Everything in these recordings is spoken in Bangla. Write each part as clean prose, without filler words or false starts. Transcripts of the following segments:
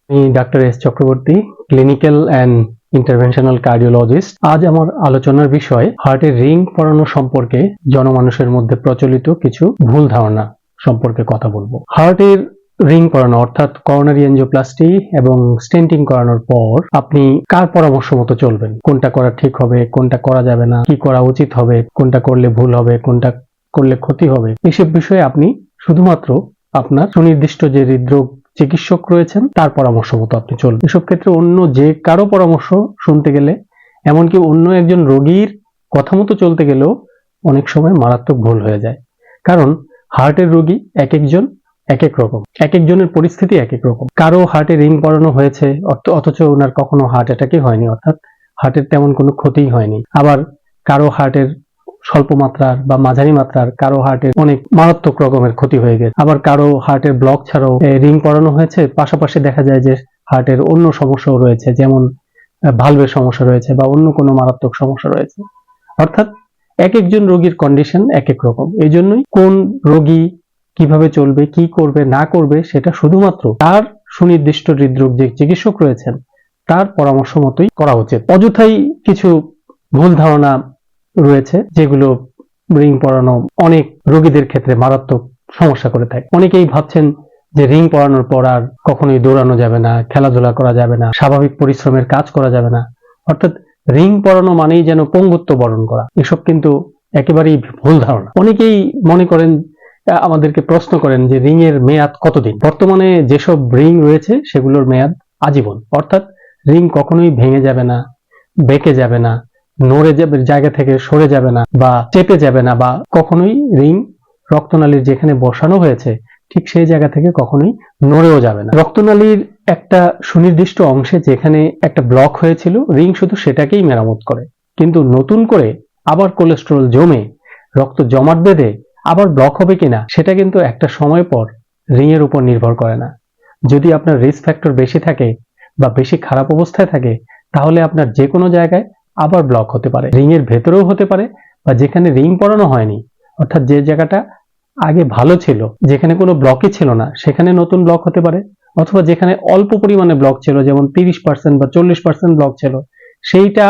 আমি Dr.S.Chakrabarty, clinical and interventional cardiologist. আজ আমার আলোচনার বিষয় হার্টের রিং পরানো সম্পর্কে জনমানুষের মধ্যে প্রচলিত কিছু ভুল ধারণা সম্পর্কে কথা বলবো। হার্টের রিং পরানো অর্থাৎ করোনারি এনজিওপ্লাস্টি এবং স্টেন্টিং করানোর পর আপনি কার পরামর্শ মতো চলবেন, কোনটা করা ঠিক হবে, কোনটা করা যাবে না, কি করা উচিত হবে, কোনটা করলে ভুল হবে, কোনটা করলে ক্ষতি হবে, এসব বিষয়ে আপনি শুধুমাত্র আপনার সুনির্দিষ্ট যে হৃদরোগ চিকিৎসক রয়েছেন তার পরামর্শ মতো আপনি চলুন। এসব ক্ষেত্রে অন্য যে কারো পরামর্শ শুনতে গেলে, এমনকি অন্য একজন রোগীর কথা মতো চলতে গেলেও অনেক সময় মারাত্মক ভুল হয়ে যায়। কারণ হার্টের রোগী এক একজন এক এক রকম, এক একজনের পরিস্থিতি এক এক রকম। কারো হার্টে রিং পরানো হয়েছে অথচ ওনার কখনো হার্ট অ্যাটাকই হয়নি, অর্থাৎ হার্টের তেমন কোনো ক্ষতিই হয়নি। আবার কারো হার্টের স্বল্প মাত্রার বা মাঝারি মাত্রার, কারো হার্টের অনেক মারাত্মক রকমের ক্ষতি হয়ে গেছে। আবার কারো হার্টের ব্লক ছাড়াও রিং পরানো হয়েছে, পাশাপাশি দেখা যায় যে হার্টের অন্য সমস্যাও রয়েছে, যেমন ভালভের সমস্যা রয়েছে বা অন্য কোনো মারাত্মক সমস্যা রয়েছে। অর্থাৎ এক একজন রোগীর কন্ডিশন এক এক রকম। এই জন্যই কোন রোগী কিভাবে চলবে, কি করবে না করবে, সেটা শুধুমাত্র তার সুনির্দিষ্ট হৃদরোগ যে চিকিৎসক রয়েছেন তার পরামর্শ মতোই করা উচিত। অযথাই কিছু ভুল ধারণা রয়েছে যেগুলো রিং পরানো অনেক রোগীদের ক্ষেত্রে মারাত্মক সমস্যা করে থাকে। অনেকেই ভাবছেন যে রিং পরানোর পর আর কখনোই দৌড়ানো যাবে না, খেলাধুলা করা যাবে না, স্বাভাবিক পরিশ্রমের কাজ করা যাবে না, অর্থাৎ রিং পরানো মানেই যেন পঙ্গুত্ব বরণ করা। এসব কিন্তু একেবারেই ভুল ধারণা। অনেকেই মনে করেন, আমাদেরকে প্রশ্ন করেন যে রিং এর মেয়াদ কতদিন। বর্তমানে যেসব রিং রয়েছে সেগুলোর মেয়াদ আজীবন, অর্থাৎ রিং কখনোই ভেঙে যাবে না, বেঁকে যাবে না, নড়ে যাবে, জায়গা থেকে সরে যাবে না বা চেপে যাবে না, বা কখনোই রিং রক্তনালীর যেখানে বসানো হয়েছে ঠিক সেই জায়গা থেকে কখনোই নড়েও যাবে না। রক্তনালীর একটা সুনির্দিষ্ট অংশে যেখানে একটা ব্লক হয়েছিল, রিং শুধু সেটাকেই মেরামত করে, কিন্তু নতুন করে আবার কোলেস্টেরল জমে রক্ত জমাট বেঁধে আবার ব্লক হবে কিনা সেটা কিন্তু একটা সময় পর রিং এর উপর নির্ভর করে না। যদি আপনার রিস্ক ফ্যাক্টর বেশি থাকে বা বেশি খারাপ অবস্থায় থাকে, তাহলে আপনার যে কোনো জায়গায় আবার ব্লক হতে পারে, রিং এর ভেতরেও হতে পারে, বা যেখানে রিং পরানো হয়নি, অর্থাৎ যে জায়গাটা আগে ভালো ছিল, যেখানে কোনো ব্লকই ছিল না, সেখানে নতুন ব্লক হতে পারে, অথবা যেখানে অল্প পরিমাণে ব্লক ছিল, যেমন 30% বা 40% ব্লক ছিল, সেইটা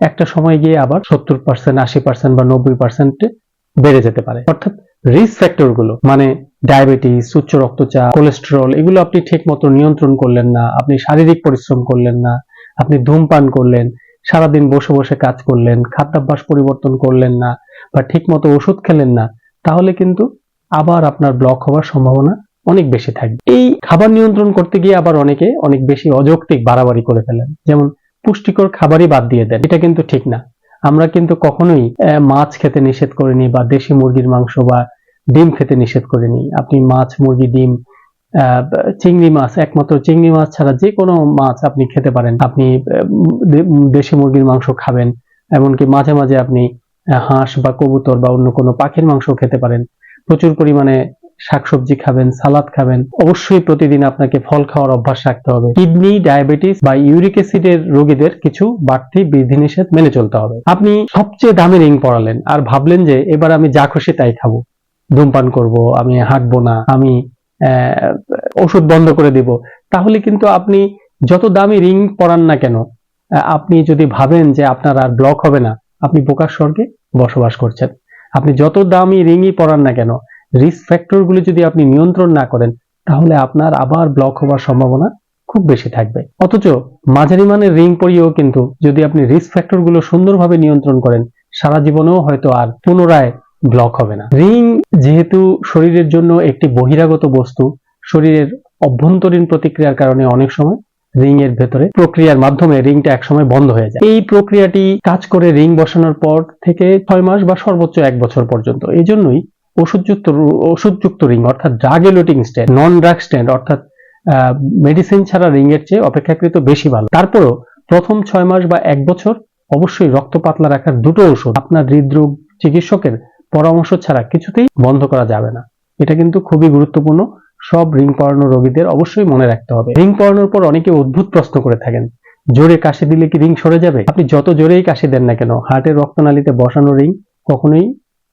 একটা সময় গিয়ে আবার 70%, 80% বা 90% বেড়ে যেতে পারে। অর্থাৎ রিস্ক ফ্যাক্টর গুলো, মানে ডায়াবেটিস, উচ্চ রক্তচাপ, কোলেস্টেরল, এগুলো আপনি ঠিক মতো নিয়ন্ত্রণ করলেন না, আপনি শারীরিক পরিশ্রম করলেন না, আপনি ধূমপান করলেন, সারাদিন বসে বসে কাজ করলেন, খাদ্যাভ্যাস পরিবর্তন করলেন না, বা ঠিক মতো ওষুধ খেলেন না, তাহলে কিন্তু আবার আপনার ব্লক হওয়ার সম্ভাবনা অনেক বেশি থাকবে। এই খাবার নিয়ন্ত্রণ করতে গিয়ে আবার অনেকে অনেক বেশি অযৌক্তিক বাড়াবাড়ি করে ফেলেন, যেমন পুষ্টিকর খাবারই বাদ দিয়ে দেন। এটা কিন্তু ঠিক না। আমরা কিন্তু কখনোই মাছ খেতে নিষেধ করিনি, বা দেশি মুরগির মাংস বা ডিম খেতে নিষেধ করিনি। আপনি মাছ, মুরগি, ডিম, চিংড়ি মাছ, একমাত্র চিংড়ি মাছ ছাড়া যে কোনো মাছ আপনি খেতে পারেন। আপনি দেশি মুরগির মাংস খাবেন, এমনকি মাঝে মাঝে আপনি হাঁস বা কবুতর বা অন্য কোনো পাখির মাংস খেতে পারেন। প্রচুর পরিমাণে শাকসবজি খাবেন, সালাদ খাবেন। অবশ্যই প্রতিদিন আপনাকে ফল খাওয়ার অভ্যাস রাখতে হবে। কিডনি, ডায়াবেটিস বা ইউরিক অ্যাসিডের রোগীদের কিছু বাড়তি বিধিনিষেধ মেনে চলতে হবে। আপনি সবচেয়ে দামি রিং পরালেন আর ভাবলেন যে এবার আমি যা খুশি তাই খাবো, ধূমপান করব, আমি হাঁটবো না, আমি ওষুধ বন্ধ করে দিব, তাহলে কিন্তু আপনি যত দামি রিং পরান না কেন, আপনি যদি ভাবেন যে আপনার আর ব্লক হবে না, আপনি বোকার স্বর্গে বসবাস করছেন। আপনি যত দামি রিংই পরান না কেন, রিস্ক ফ্যাক্টর গুলো যদি আপনি নিয়ন্ত্রণ না করেন, তাহলে আপনার আবার ব্লক হওয়ার সম্ভাবনা খুব বেশি থাকবে। অথচ মাঝারি মানের রিং পরিয়েও কিন্তু যদি আপনি রিস্ক ফ্যাক্টর গুলো সুন্দরভাবে নিয়ন্ত্রণ করেন, সারা জীবনেও হয়তো আর পুনরায় ব্লক হবে না। রিং যেহেতু শরীরের জন্য একটি বহিরাগত বস্তু, শরীরের অভ্যন্তরীণ প্রতিক্রিয়ার কারণে অনেক সময় রিং এর ভেতরে প্রক্রিয়ার মাধ্যমে রিংটা একসময় বন্ধ হয়ে যায়। এই প্রক্রিয়াটি কাজ করে রিং বসানোর পর থেকে 6 মাস বা সর্বোচ্চ 1 বছর পর্যন্ত। এই জন্যই ওষুধযুক্ত রিং অর্থাৎ ড্রাগ এলুটিং স্টেন্ট, নন ড্রাগ স্টেন্ট অর্থাৎ মেডিসিন ছাড়া রিং এর চেয়ে অপেক্ষাকৃত বেশি ভালো। তারপরও প্রথম 6 মাস বা 1 বছর অবশ্যই রক্ত পাতলা রাখার দুটো ওষুধ আপনার হৃদরোগ চিকিৎসকের পরামর্শ ছাড়া কিছুতেই বন্ধ করা যাবে না। এটা কিন্তু খুবই গুরুত্বপূর্ণ, সব রিং পরানো রোগীদের অবশ্যই মনে রাখতে হবে। রিং পরানোর পর অনেকে অদ্ভুত প্রশ্ন করে থাকেন, জোরে কাশি দিলে কি রিং সরে যাবে? আপনি যত জোরেই কাশি দেন না কেন, হার্টের রক্তনালীতে বসানো রিং কখনোই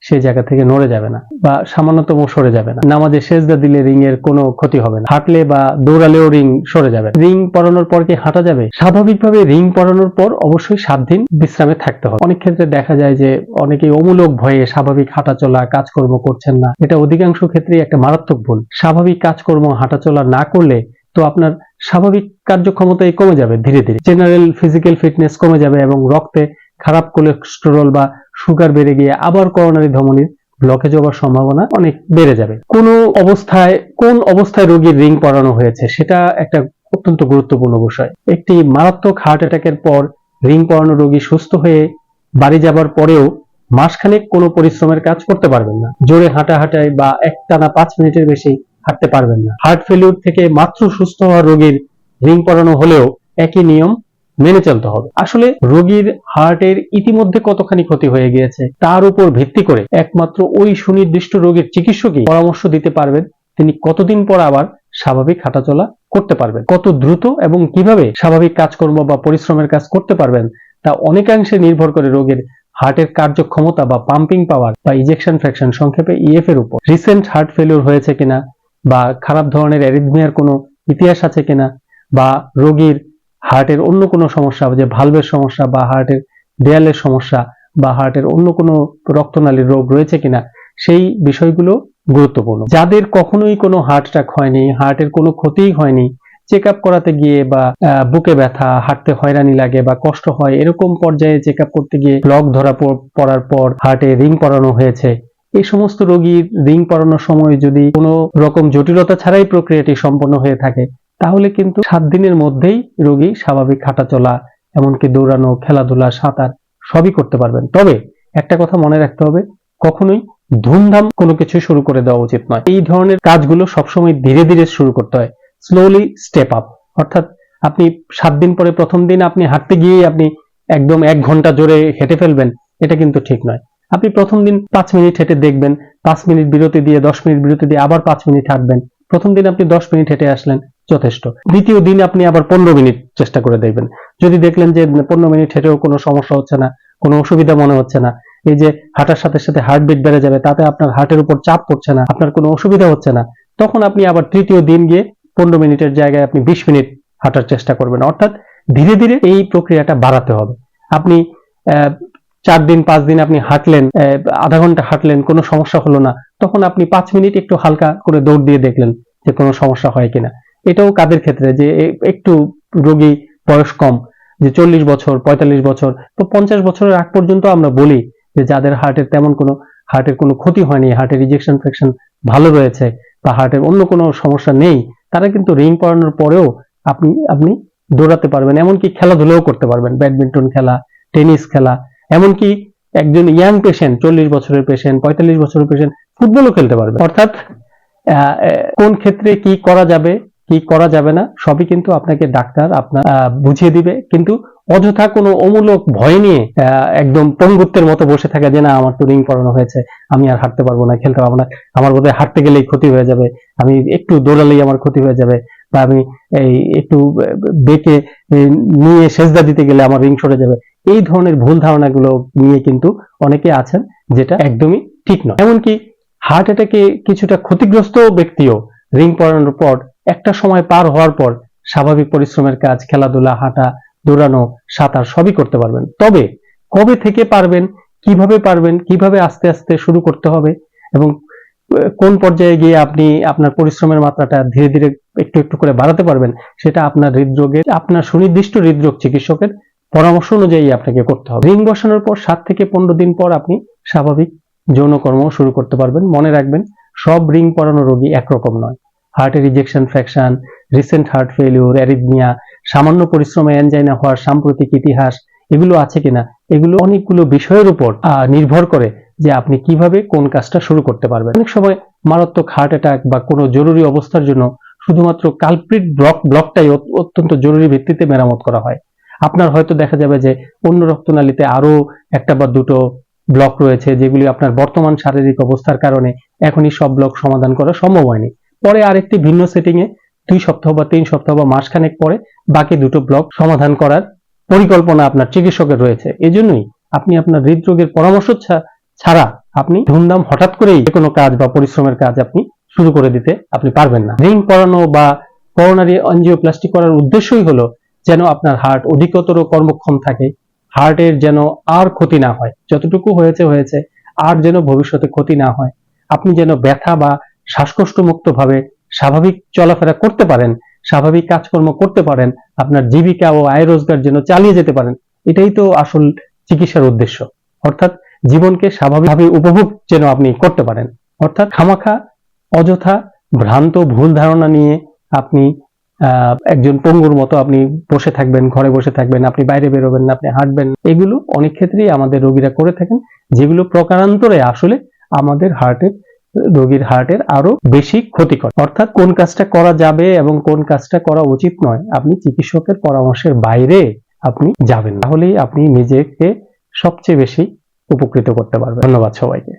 সেই জায়গা থেকে নড়ে যাবে না বা সামান্যতম সরে যাবে না। নামাজে সেজদা দিলে রিং এর কোনো ক্ষতি হবে না, হাঁটলে বা দৌড়ালেও রিং সরে যাবে। রিং পরানোর পর কি হাঁটা যাবে? স্বাভাবিকভাবে রিং পরানোর পর অবশ্যই 7 দিন বিশ্রামে থাকতে হবে। অনেক ক্ষেত্রে দেখা যায় যে অনেকেই অমূলক ভয়ে স্বাভাবিক হাঁটাচলা কাজকর্ম করছেন না, এটা অধিকাংশ ক্ষেত্রেই একটা মারাত্মক ভুল। স্বাভাবিক কাজকর্ম হাঁটাচলা না করলে তো আপনার স্বাভাবিক কার্যক্ষমতাই কমে যাবে, ধীরে ধীরে জেনারেল ফিজিক্যাল ফিটনেস কমে যাবে এবং রক্তে খারাপ কোলেস্টেরল বা সুগার বেড়ে গিয়ে আবার করোনারি ধমনির ব্লকেজ হওয়ার সম্ভাবনা অনেক বেড়ে যাবে। কোন অবস্থায় রোগীর রিং পরানো হয়েছে সেটা একটা অত্যন্ত গুরুত্বপূর্ণ বিষয়। একটি মারাত্মক হার্ট অ্যাটাকের পর রিং পরানো রোগী সুস্থ হয়ে বাড়ি যাবার পরেও মাসখানেক কোনো পরিশ্রমের কাজ করতে পারবেন না, জোরে হাঁটায় বা একটানা 5 মিনিটের বেশি হাঁটতে পারবেন না। হার্ট ফেলিউর থেকে মাত্র সুস্থ হওয়া রোগীর রিং পরানো হলেও একই নিয়ম মেনে চলতে হবে। আসলে রোগীর হার্টের ইতিমধ্যে কতখানি ক্ষতি হয়ে গিয়েছে তার উপর ভিত্তি করে একমাত্র ওই সুনির্দিষ্ট রোগীর চিকিৎসকই পরামর্শ দিতে পারবেন তিনি কতদিন পর আবার স্বাভাবিক হাঁটাচলা করতে পারবেন। কত দ্রুত এবং কিভাবে স্বাভাবিক কাজকর্ম বা পরিশ্রমের কাজ করতে পারবেন তা অনেকাংশে নির্ভর করে রোগীর হার্টের কার্যক্ষমতা বা পাম্পিং পাওয়ার বা ইজেকশন ফ্র্যাকশন, সংক্ষেপে ইএফ এর উপর। রিসেন্ট হার্ট ফেলিউর হয়েছে কিনা বা খারাপ ধরনের অ্যারিথমিয়ার কোনো ইতিহাস আছে কিনা বা রোগীর হার্টের অন্য কোনো সমস্যা, যে ভালভের সমস্যা বা হার্টের দেয়ালের সমস্যা বা হার্টের অন্য কোনো রক্তনালীর রোগ রয়েছে কিনা, সেই বিষয়গুলো গুরুত্বপূর্ণ। যাদের কখনোই কোনো হার্ট অ্যাটাক হয়নি, হার্টের কোনো ক্ষতিই হয়নি, চেক আপ করাতে গিয়ে বা বুকে ব্যথা, হাঁটতে হয়রানি লাগে বা কষ্ট হয়, এরকম পর্যায়ে চেক আপ করতে গিয়ে ব্লক ধরা পড়ার পর হার্টে রিং পরানো হয়েছে, এই সমস্ত রোগীর রিং পরানোর সময় যদি কোনো রকম জটিলতা ছাড়াই প্রক্রিয়াটি সম্পন্ন হয়ে থাকে তাহলে কিন্তু 7 দিনের মধ্যেই রোগী স্বাভাবিক হাঁটাচলা, এমনকি দৌড়ানো, খেলাধুলা, সাঁতার সবই করতে পারবেন। তবে একটা কথা মনে রাখতে হবে, কখনোই ধুমধাম কোনো কিছু শুরু করে দেওয়া উচিত নয়। এই ধরনের কাজগুলো সবসময় ধীরে ধীরে শুরু করতে হয়, স্লোলি স্টেপ আপ। অর্থাৎ আপনি 7 দিন পরে প্রথম দিন আপনি হাঁটতে গিয়েই আপনি একদম 1 ঘন্টা জোরে হেঁটে ফেলবেন, এটা কিন্তু ঠিক নয়। আপনি প্রথম দিন 5 মিনিট হেঁটে দেখবেন, 5 মিনিট বিরতি দিয়ে 10 মিনিট বিরতি দিয়ে আবার 5 মিনিট হাঁটবেন। প্রথম দিন আপনি 10 মিনিট হেঁটে আসলেন, যথেষ্ট। দ্বিতীয় দিন আপনি আবার 15 মিনিট চেষ্টা করে দেখবেন। যদি দেখলেন যে 15 মিনিট হেঁটেও কোনো সমস্যা হচ্ছে না, কোনো অসুবিধা মনে হচ্ছে না, এই যে হাঁটার সাথে সাথে হার্টবিট বেড়ে যাবে, তাতে আপনার হার্টের উপর চাপ পড়ছে না, আপনার কোনো অসুবিধা হচ্ছে না, তখন আপনি আবার তৃতীয় দিন গিয়ে 15 মিনিটের জায়গায় আপনি 20 মিনিট হাঁটার চেষ্টা করবেন। অর্থাৎ ধীরে ধীরে এই প্রক্রিয়াটা বাড়াতে হবে। আপনি 4 দিন 5 দিন আপনি হাঁটলেন, আধা ঘন্টা হাঁটলেন, কোনো সমস্যা হলো না, তখন আপনি 5 মিনিট একটু হালকা করে দৌড় দিয়ে দেখলেন যে কোনো সমস্যা হয় কিনা। এটাও কাদের ক্ষেত্রে, যে একটু রোগী বয়স কম, যে 40 বছর 45 বছর তো 50 বছরের আগ পর্যন্ত আমরা বলি যে যাদের হার্টের কোনো ক্ষতি হয়নি, হার্টের ইজেকশন ফ্র্যাকশন ভালো রয়েছে বা হার্টের অন্য কোনো সমস্যা নেই, তারা কিন্তু রিং পরানোর পরেও আপনি দৌড়াতে পারবেন, এমনকি খেলাধুলাও করতে পারবেন, ব্যাডমিন্টন খেলা, টেনিস খেলা, এমনকি একজন ইয়াং পেশেন্ট, 40 বছরের পেশেন্ট, 45 বছরের পেশেন্ট ফুটবলও খেলতে পারবে। অর্থাৎ কোন ক্ষেত্রে কি করা যাবে কি করা যাবে না সবই কিন্তু আপনাকে ডাক্তার আপনার বুঝিয়ে দিবে। কিন্তু অযথা কোনো অমূলক ভয় নিয়ে একদম পঙ্গুত্বের মতো বসে থাকা যে না আমার তো রিং পরানো হয়েছে, আমি আর হাঁটতে পারবো না, খেলতে পারবো না, আমার বোধহয় হাঁটতে গেলেই ক্ষতি হয়ে যাবে, আমি একটু দৌড়ালেই আমার ক্ষতি হয়ে যাবে, বা আমি একটু বেঁকে নিয়ে সেজদা দিতে গেলে আমার রিং সরে যাবে, এই ধরনের ভুল ধারণাগুলো নিয়ে কিন্তু অনেকে আছেন, যেটা একদমই ঠিক নয়। এমনকি হার্ট অ্যাটাকে কিছুটা ক্ষতিগ্রস্ত ব্যক্তিও রিং পরানোর পর একটা সময় পার হওয়ার পর স্বাভাবিক পরিশ্রমের কাজ, খেলাধুলা, হাঁটা, দৌড়ানো, সাঁতার সবই করতে পারবেন। তবে কবে থেকে পারবেন, কিভাবে আস্তে আস্তে শুরু করতে হবে এবং কোন পর্যায়ে গিয়ে আপনি আপনার পরিশ্রমের মাত্রাটা ধীরে ধীরে একটু একটু করে বাড়াতে পারবেন, সেটা আপনার হৃদরোগের, আপনার সুনির্দিষ্ট হৃদরোগ চিকিৎসকের পরামর্শ অনুযায়ী আপনাকে করতে হবে। রিং বসানোর পর 7 থেকে 15 দিন পর আপনি স্বাভাবিক যৌনকর্ম শুরু করতে পারবেন। মনে রাখবেন, সব রিং পরানো রোগী একরকম নয়। হার্টের ejection fraction, recent heart failure, arrhythmia, সামান্য পরিশ্রমে অ্যানজাইনা হওয়ার সাম্প্রতিক ইতিহাস, এগুলো আছে কিনা, এগুলো অনেকগুলো বিষয়ের উপর নির্ভর করে যে আপনি কিভাবে কোন কাজটা শুরু করতে পারবেন। অনেক সময় মারাত্মক হার্ট অ্যাটাক বা কোনো জরুরি অবস্থার জন্য শুধুমাত্র কালপ্রিট ব্লকটাই অত্যন্ত জরুরি ভিত্তিতে মেরামত করা হয়। আপনার হয়তো দেখা যাবে যে অন্য রক্তনালীতে আরো একটা বা দুটো ব্লক রয়েছে, যেগুলি আপনার বর্তমান শারীরিক অবস্থার কারণে এখনই সব ব্লক সমাধান করা সম্ভব হয়নি। পরে আরেকটি ভিন্ন সেটিং এ 2 সপ্তাহ বা 3 সপ্তাহ বা মাসখানেক পরে বাকি দুটো ব্লক সমাধান করার পরিকল্পনা আপনার চিকিৎসকের রয়েছে। এজন্যই আপনি আপনার হৃদরোগের পরামর্শ ছাড়া আপনি ধুমধাম হঠাৎ করেই যে কোনো কাজ বা পরিশ্রমের কাজ আপনি শুরু করে দিতে আপনি পারবেন না। রিং পরানো বা করোনারি অ্যাঞ্জিওপ্লাস্টি করার উদ্দেশ্যই হলো যেন আপনার হার্ট অধিকতর কর্মক্ষম থাকে, হার্টের যেন আর ক্ষতি না হয়, যতটুকু হয়েছে আর যেন ভবিষ্যতে ক্ষতি না হয়, আপনি যেন ব্যথা বা শ্বাসকষ্ট মুক্ত ভাবে স্বাভাবিক চলাফেরা করতে পারেন, স্বাভাবিক কাজকর্ম করতে পারেন, আপনার জীবিকা ও আয় রোজগার যেন চালিয়ে যেতে পারেন। এটাই তো আসল চিকিৎসার উদ্দেশ্য। অর্থাৎ জীবনকে স্বাভাবিকভাবে উপভোগ যেন আপনি করতে পারেন। অর্থাৎ খামাখা অযথা ভ্রান্ত ভুল ধারণা নিয়ে আপনি একজন পঙ্গুর মতো আপনি বসে থাকবেন, ঘরে বসে থাকবেন, আপনি বাইরে বেরোবেন না, আপনি হাঁটবেন, এগুলো অনেক ক্ষেত্রেই আমাদের রোগীরা করে থাকেন, যেগুলো প্রকারান্তরে আসলে আমাদের রোগীর হার্টের আরো বেশি ক্ষতিকর। অর্থাৎ কোন কাজটা করা যাবে এবং কোন কাজটা করা উচিত নয়, আপনি চিকিৎসকের পরামর্শের বাইরে আপনি যাবেন, তাহলেই আপনি নিজেকে সবচেয়ে বেশি উপকৃত করতে পারবেন। ধন্যবাদ সবাইকে।